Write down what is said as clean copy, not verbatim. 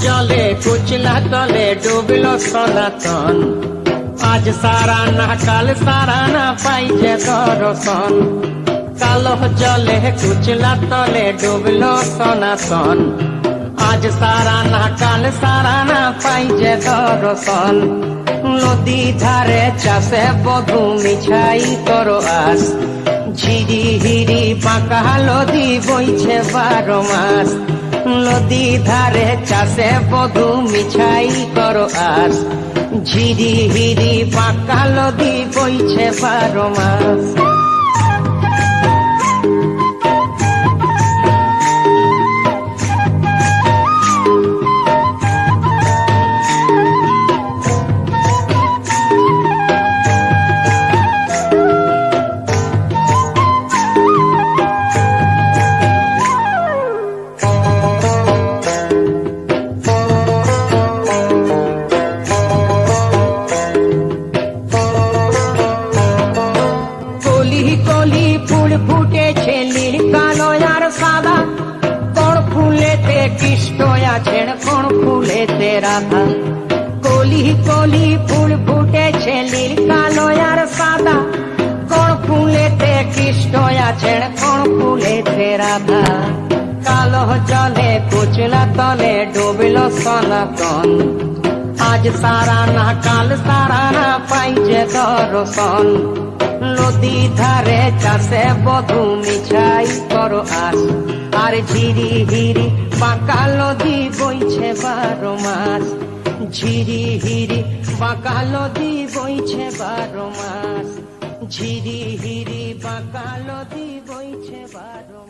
জলে কুচলা তলে ডুবলো সনাতন। আজ সারা না কাল সারা না পাইছে দর্শন। কালো জলে কুচলা তলে ডুবলো সনাতন। আজ সারা না কাল সারা না পাইছে দর্শন। নদী ধারে চাষে বধু মিছাই করো আস। ঝিরি হিরি বাঁকা নদী বইছে 12 মাস। নদী ধারে চাষে বধু মিছাই করো আস। ঝিরি হিরি বাঁকা নদী বইছে 12 মাস। কলি ফুল ফুটেছে নীল কালো আর সাদা। কোন ফুলেতে কৃষ্ণ আছেন কোন ফুলেতে রাধা। কলি কলি ফুল ফুটেছে নীল কালো আর সাদা। কোন ফুলেতে কৃষ্ণ আছেন কোন ফুলেতে রাধা। কালো জলে কুচলা তলে ডুবলো সনাতন। আজ সারা না কাল সারা না পাইছে দর্শন। নদী ধারে চাষে বধু মিছাই করো আস। আর ঝিরি হিরি বাঁকা নদী বইছে 12 মাস। ঝিরি হিরি বাঁকা নদী বইছে 12 মাস। ঝিরি হিরি বাঁকা নদী বইছে 12 মাস।